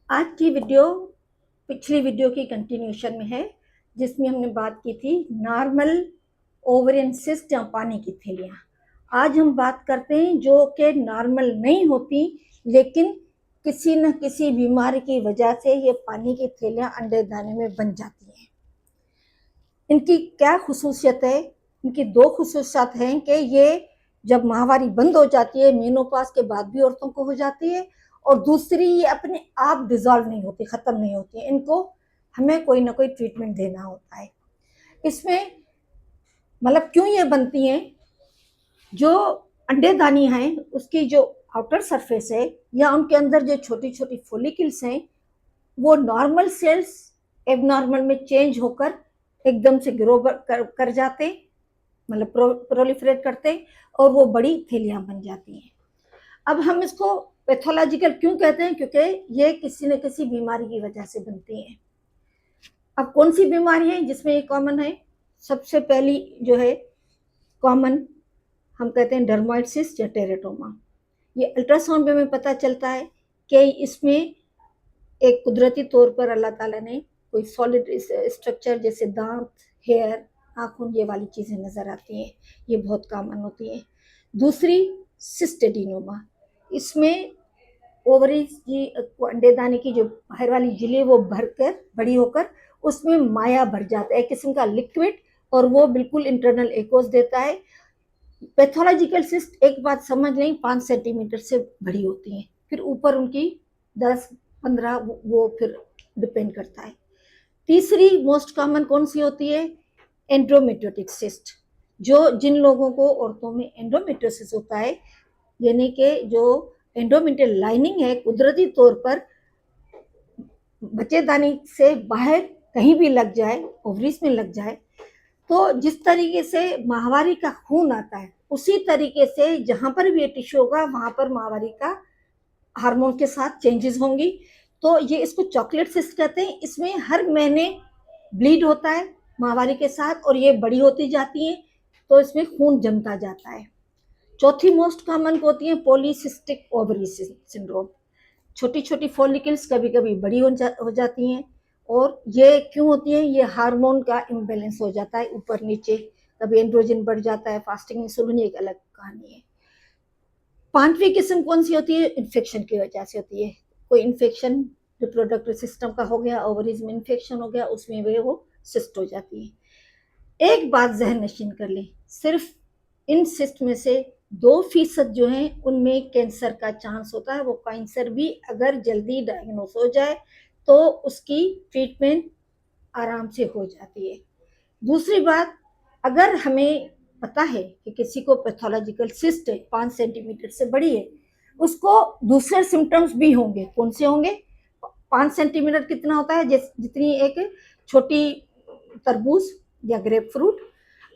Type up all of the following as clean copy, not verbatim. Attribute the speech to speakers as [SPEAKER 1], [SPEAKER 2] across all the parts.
[SPEAKER 1] आज की वीडियो पिछली वीडियो की कंटिन्यूशन में है, जिसमें हमने बात की थी नॉर्मल ओवेरियन सिस्ट या पानी की थैलियाँ। आज हम बात करते हैं जो कि नॉर्मल नहीं होती, लेकिन किसी न किसी बीमारी की वजह से ये पानी की थैलियाँ अंडे दाने में बन जाती हैं। इनकी क्या खुसूसियत है? इनकी दो खुसूसियत हैं कि ये जब माहवारी बंद हो जाती है, मेनोपॉज के बाद भी औरतों को हो जाती है, और दूसरी ये अपने आप डिजॉल्व नहीं होती, खत्म नहीं होती है। इनको हमें कोई ना कोई ट्रीटमेंट देना होता है। इसमें मतलब क्यों ये बनती हैं? जो अंडेदानी है उसकी जो आउटर सरफेस है या उनके अंदर जो छोटी छोटी फॉलिकल्स हैं, वो नॉर्मल सेल्स एबनॉर्मल में चेंज होकर एकदम से ग्रो कर जाते, मतलब प्रोलिफरेट करते, और वो बड़ी थैलियां बन जाती हैं। अब हम इसको पैथोलॉजिकल क्यों कहते हैं? क्योंकि ये किसी न किसी बीमारी की वजह से बनती हैं। अब कौन सी बीमारी है जिसमें ये कॉमन है? सबसे पहली जो है कॉमन, हम कहते हैं डर्मोइड सिस्ट या टेरेटोमा। ये अल्ट्रासाउंड में हमें पता चलता है कि इसमें एक कुदरती तौर पर अल्लाह ताला ने कोई सॉलिड स्ट्रक्चर जैसे दांत, हेयर, नाखून, ये वाली चीज़ें नज़र आती हैं। ये बहुत कॉमन होती हैं। दूसरी सिस्टेडिनोमा, इसमें ओवरी की अंडेदाने की जो बाहर वाली झिल्ली है वो भरकर बड़ी होकर उसमें माया भर जाता है, एक किस्म का लिक्विड, और वो बिल्कुल इंटरनल एकोस देता है। पैथोलॉजिकल सिस्ट एक बात समझ लें, 5 सेंटीमीटर से बड़ी होती हैं, फिर ऊपर उनकी 10-15 वो फिर डिपेंड करता है। तीसरी मोस्ट कॉमन कौन सी होती है? एंड्रोमेट्रियोटिक सिस्ट। जो जिन लोगों को औरतों में एंड्रोमेट्रियोसिस होता है, यानी कि जो एंडोमेट्रियल लाइनिंग है कुदरती तौर पर बच्चेदानी से बाहर कहीं भी लग जाए, ओवरीज में लग जाए, तो जिस तरीके से माहवारी का खून आता है उसी तरीके से जहां पर भी ये टिश्यू होगा वहां पर माहवारी का हार्मोन के साथ चेंजेस होंगी। तो ये इसको चॉकलेट सिस्ट कहते हैं। इसमें हर महीने ब्लीड होता है माहवारी के साथ, और ये बड़ी होती जाती है, तो इसमें खून जमता जाता है। चौथी मोस्ट कॉमन होती है पॉलीसिस्टिक ओवरी सिंड्रोम। छोटी छोटी फॉलिकल्स कभी कभी बड़ी हो जाती हैं, और ये क्यों होती है? ये हार्मोन का इम्बेलेंस हो जाता है ऊपर नीचे, कभी एंड्रोजन बढ़ जाता है, फास्टिंग इंसुलिन, एक अलग कहानी है। पांचवी किस्म कौन सी होती है? इन्फेक्शन की वजह से होती है। कोई इन्फेक्शन रिप्रोडक्टिव सिस्टम का हो गया, ओवरीज में इन्फेक्शन हो गया, उसमें वो सिस्ट हो जाती है। एक बात जहन नशीन कर ले, सिर्फ इन सिस्ट में से 2% जो है उनमें कैंसर का चांस होता है। वो कैंसर भी अगर जल्दी डायग्नोस हो जाए तो उसकी ट्रीटमेंट आराम से हो जाती है। दूसरी बात, अगर हमें पता है कि किसी को पैथोलॉजिकल सिस्ट है, 5 सेंटीमीटर से बड़ी है, उसको दूसरे सिम्टम्स भी होंगे। कौन से होंगे? 5 सेंटीमीटर कितना होता है? जितनी एक छोटी तरबूज या ग्रेप फ्रूट।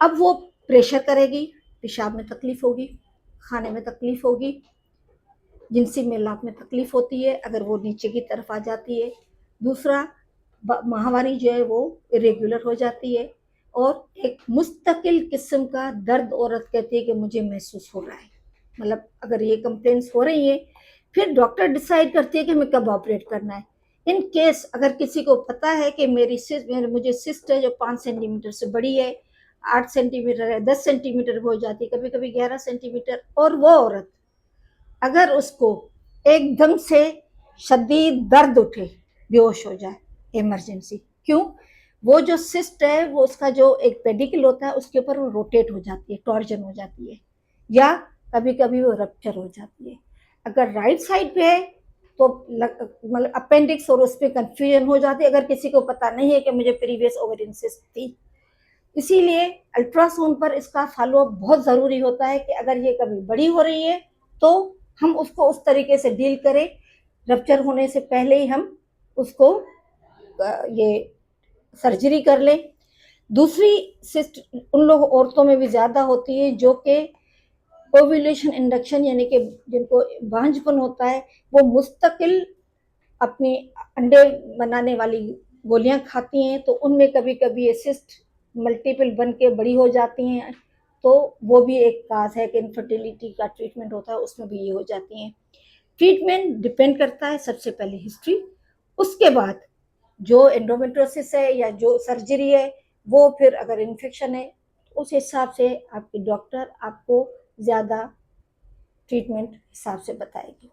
[SPEAKER 1] अब वो प्रेशर करेगी, पेशाब में तकलीफ होगी, खाने में तकलीफ होगी, जिनसी मेलाप में तकलीफ होती है अगर वो नीचे की तरफ आ जाती है। दूसरा, माहवारी जो है वो इरेगुलर हो जाती है, और एक मुस्तकिल किस्म का दर्द औरत कहती है कि मुझे महसूस हो रहा है। मतलब अगर ये कंप्लेंट्स हो रही है, फिर डॉक्टर डिसाइड करती है कि हमें कब ऑपरेट करना है। इन केस अगर किसी को पता है कि मुझे सिस्ट है जो 5 सेंटीमीटर से बड़ी है, 8 सेंटीमीटर है, 10 सेंटीमीटर हो जाती है, कभी कभी 11 सेंटीमीटर, और वो औरत अगर उसको एकदम से शदीद दर्द उठे, बेहोश हो जाए, इमरजेंसी। क्यों? वो जो सिस्ट है वो उसका जो एक पेडिकल होता है उसके ऊपर वो रोटेट हो जाती है, टॉर्जन हो जाती है, या कभी कभी वो रप्चर हो जाती है। अगर राइट साइड पे है तो मतलब अपेंडिक्स और उस पर कंफ्यूजन हो जाती है, अगर किसी को पता नहीं है कि मुझे प्रीवियस ओवेरियन सिस्ट थी। इसीलिए अल्ट्रासाउंड पर इसका फॉलोअप बहुत ज़रूरी होता है कि अगर ये कभी बड़ी हो रही है तो हम उसको उस तरीके से डील करें, रप्चर होने से पहले ही हम उसको ये सर्जरी कर लें। दूसरी सिस्ट उन लोग औरतों में भी ज़्यादा होती है जो कि ओव्यूलेशन इंडक्शन, यानी कि जिनको बांझपन होता है, वो मुस्तकिल अपने अंडे बनाने वाली गोलियां खाती हैं, तो उनमें कभी कभी ये सिस्ट मल्टीपल बन के बड़ी हो जाती हैं, तो वो भी एक काज है कि इनफर्टिलिटी का ट्रीटमेंट होता है, उसमें भी ये हो जाती हैं। ट्रीटमेंट डिपेंड करता है सबसे पहले हिस्ट्री, उसके बाद जो एंडोमेट्रोसिस है या जो सर्जरी है, वो फिर अगर इन्फेक्शन है, उस हिसाब से आपकी डॉक्टर आपको ज़्यादा ट्रीटमेंट हिसाब से बताएगी।